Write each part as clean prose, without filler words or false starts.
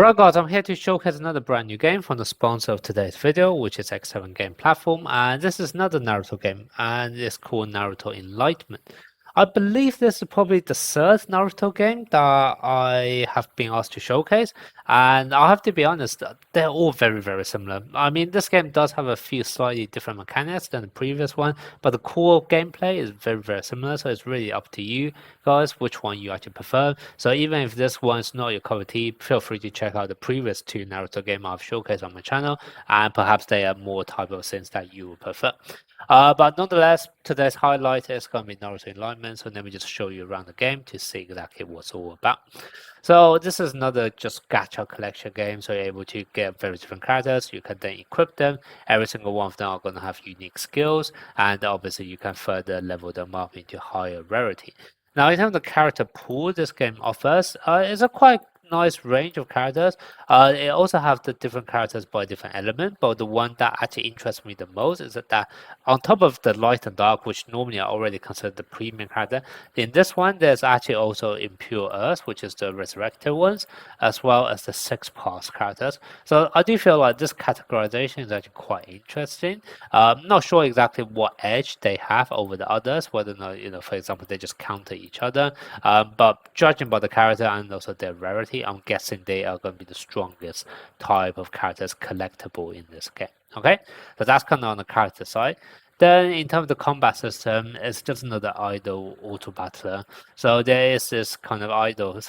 Alright guys, I'm here to showcase another brand new game from the sponsor of today's video, which is X7 Game Platform, and this is another Naruto game, and it's called Naruto Enlightenment. I believe this is probably the third Naruto game that I have been asked to showcase, and I have to be honest, they're all very similar. I mean, this game does have a few slightly different mechanics than the previous one, but the core gameplay is very similar, so it's really up to you guys which one you actually prefer. So even if this one's not your cup of tea, feel free to check out the previous two Naruto games I've showcased on my channel, and perhaps they are more type of things that you would prefer. But nonetheless, today's highlight is going to be Naruto Enlightenment, so let me just show you around the game to see exactly what it's all about. So this is another just gacha collection game, so you're able to get very different characters, you can then equip them, every single one of them are going to have unique skills, and obviously you can further level them up into higher rarity. Now in terms of the character pool this game offers, it's a quite nice range of characters. It also have the different characters by different element, but the one that actually interests me the most is that on top of the light and dark, which normally are already considered the premium character, in this one there's actually also Impure Earth, which is the resurrected ones, as well as the six pass characters. So I do feel like this categorization is actually quite interesting. Not sure exactly what edge they have over the others, whether or not, for example, they just counter each other. But judging by the character and also their rarity, I'm guessing they are going to be the strongest type of characters collectible in this game. Okay, so that's kind of on the character side. Then in terms of the combat system, it's just another idle auto battler. So there is this kind of idle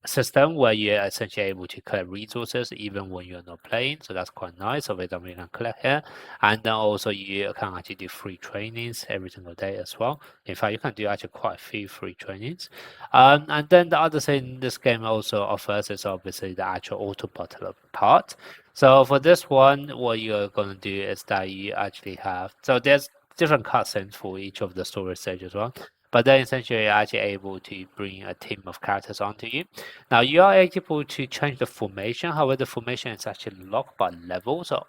system where you're essentially able to collect resources even when you're not playing, so that's quite nice. So for example, you can collect here, and then also you can actually do free trainings every single day as well. In fact, you can do actually quite a few free trainings. And then the other thing this game also offers is obviously the actual auto battle part. So for this one, what you're going to do is that you actually have, so there's different cutscenes for each of the story stages as well. But then essentially you're actually able to bring a team of characters onto you. Now you are able to change the formation. However, the formation is actually locked by level. So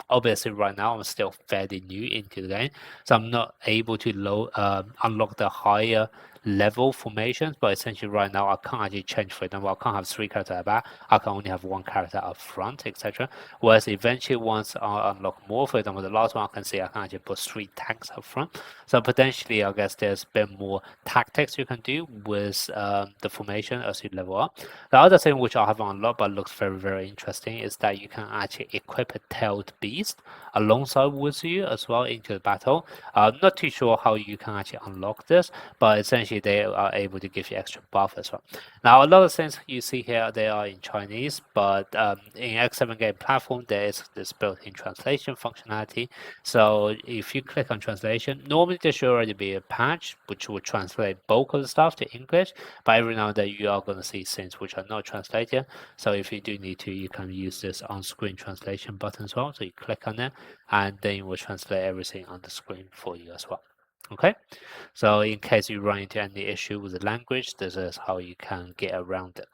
obviously right now I'm still fairly new into the game, so I'm not able to unlock the higher level formations. But essentially right now I can't actually change. For example, I can't have three characters at the back. I can only have one character up front, etc. Whereas eventually once I unlock more, for example, the last one I can see I can actually put three tanks up front. So potentially I guess there's a bit more tactics you can do with the formation as you level up. The other thing which I haven't unlocked but looks very interesting is that you can actually equip a tailed beast alongside with you as well into the battle. I'm not too sure how you can actually unlock this, but essentially they are able to give you extra buff as well. Now a lot of things you see here, they are in Chinese, but in X7 Game Platform there is this built-in translation functionality. So if you click on translation, normally there should already be a patch which will translate bulk of the stuff to English, but every now and then you are going to see things which are not translated. So if you do need to, you can use this on-screen translation button as well. So you click on it and then it will translate everything on the screen for you as well. Okay, so in case you run into any issue with the language, this is how you can get around it.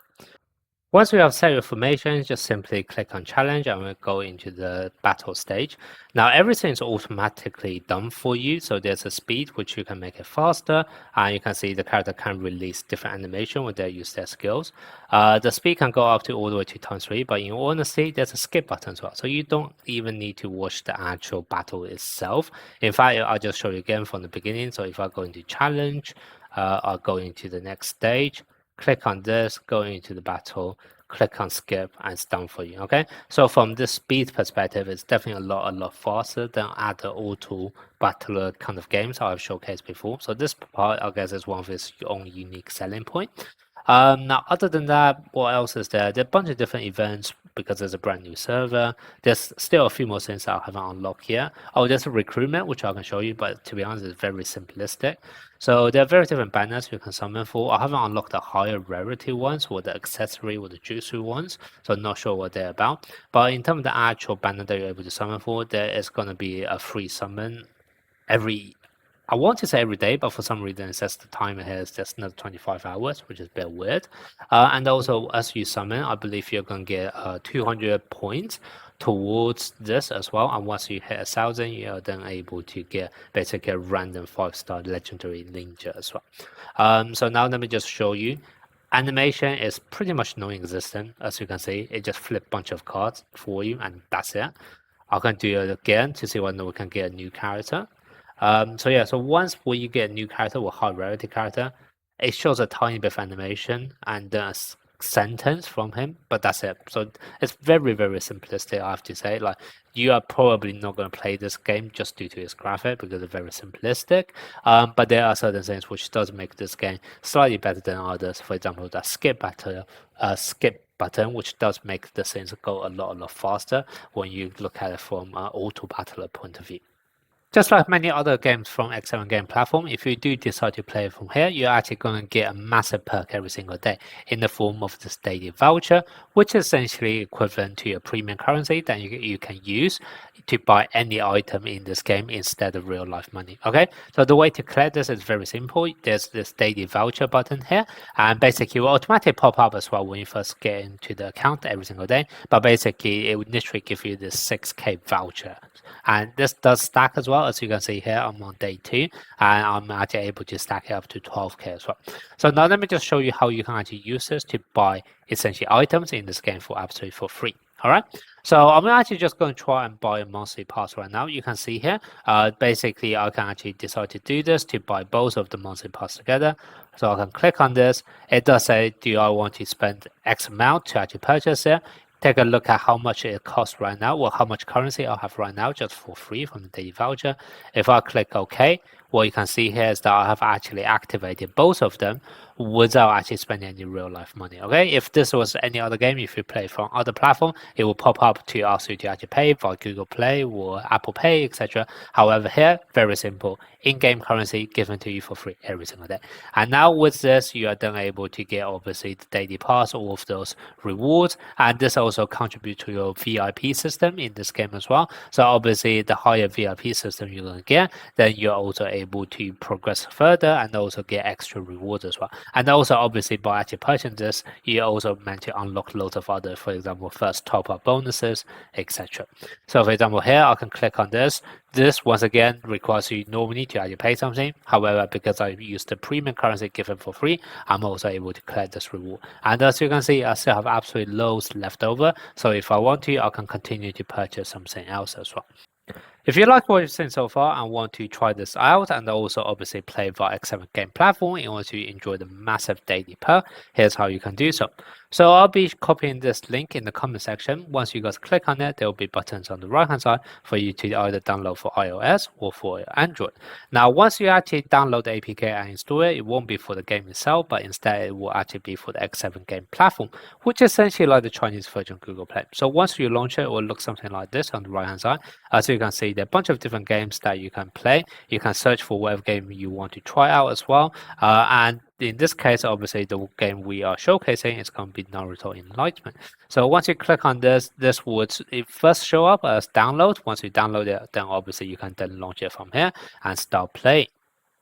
Once you have set your formation, just simply click on challenge and we'll go into the battle stage. Now everything is automatically done for you, so there's a speed which you can make it faster, and you can see the character can release different animation when they use their skills. The speed can go up to all the way to ×3, but in honesty there's a skip button as well, so you don't even need to watch the actual battle itself. In fact, I'll just show you again from the beginning. So if I go into challenge, I'll go into the next stage, click on this, go into the battle, click on skip, and it's done for you. Okay, so from this speed perspective, it's definitely a lot faster than other auto battler kind of games I've showcased before. So this part, I guess, is one of its own unique selling point. Now, other than that, what else is there? There are a bunch of different events because there's a brand new server. There's still a few more things that I haven't unlocked yet. Oh, there's a recruitment, which I can show you, but to be honest, it's very simplistic. So there are very different banners you can summon for. I haven't unlocked the higher rarity ones or the accessory or the jutsu ones, so I'm not sure what they're about. But in terms of the actual banner that you're able to summon for, there is going to be a free summon I want to say every day, but for some reason it says the timer here is just another 25 hours, which is a bit weird. And also, as you summon, I believe you're going to get 200 points towards this as well. And once you hit 1,000, you're then able to get basically a random 5-star legendary ninja as well. So now let me just show you. Animation is pretty much non-existent, as you can see. It just flip bunch of cards for you, and that's it. I can do it again to see whether we can get a new character. So yeah, so once we get a new character or high rarity character, it shows a tiny bit of animation and a sentence from him, but that's it. So it's very, very simplistic, I have to say. Like, you are probably not going to play this game just due to its graphic because it's very simplistic. But there are certain things which does make this game slightly better than others. For example, that skip button, which does make the things go a lot faster when you look at it from an auto battler point of view. Just like many other games from X7 game platform, if you do decide to play from here, you're actually going to get a massive perk every single day in the form of this daily voucher, which is essentially equivalent to your premium currency that you can use to buy any item in this game instead of real life money. Okay, so the way to collect this is very simple. There's this daily voucher button here, and basically it will automatically pop up as well when you first get into the account every single day. But basically, it would literally give you this 6K voucher. And this does stack as well, as you can see here. I'm on day 2, and I'm actually able to stack it up to 12K as well. So now let me just show you how you can actually use this to buy essentially items in this game for absolutely for free. All right, so I'm actually just going to try and buy a monthly pass right now. You can see here, basically I can actually decide to do this to buy both of the monthly pass together. So I can click on this. It does say, do I want to spend X amount to actually purchase it? Take a look at how much it costs right now, or how much currency I have right now just for free from the daily voucher. If I click OK, what you can see here is that I have actually activated both of them without actually spending any real life money. Okay, if this was any other game, if you play from other platform, it will pop up to ask you to actually pay via Google Play or Apple Pay, etc. However, here, very simple, in-game currency given to you for free every single day. And now with this, you are then able to get obviously the daily pass, all of those rewards, and this also contributes to your VIP system in this game as well. So obviously, the higher VIP system you're going to get, then you're also able to progress further and also get extra rewards as well. And also, obviously, by actually purchasing this, you also meant to unlock loads of other, for example, first top-up bonuses, etc. So, for example, here I can click on this. This, once again, requires you normally to actually pay something. However, because I use the premium currency given for free, I'm also able to collect this reward. And as you can see, I still have absolutely loads left over. So if I want to, I can continue to purchase something else as well. If you like what you've seen so far and want to try this out and also obviously play via X7 game platform in order to enjoy the massive daily perk, here's how you can do so. So I'll be copying this link in the comment section. Once you guys click on it, there will be buttons on the right hand side for you to either download for iOS or for Android. Now, once you actually download the APK and install it, it won't be for the game itself, but instead it will actually be for the X7 game platform, which is essentially like the Chinese version of Google Play. So once you launch it, it will look something like this on the right hand side. As you can see, there are a bunch of different games that you can play. You can search for whatever game you want to try out as well. And in this case, obviously, the game we are showcasing is going to be Naruto Enlightenment. So once you click on this, this would first show up as download. Once you download it, then obviously you can then launch it from here and start playing.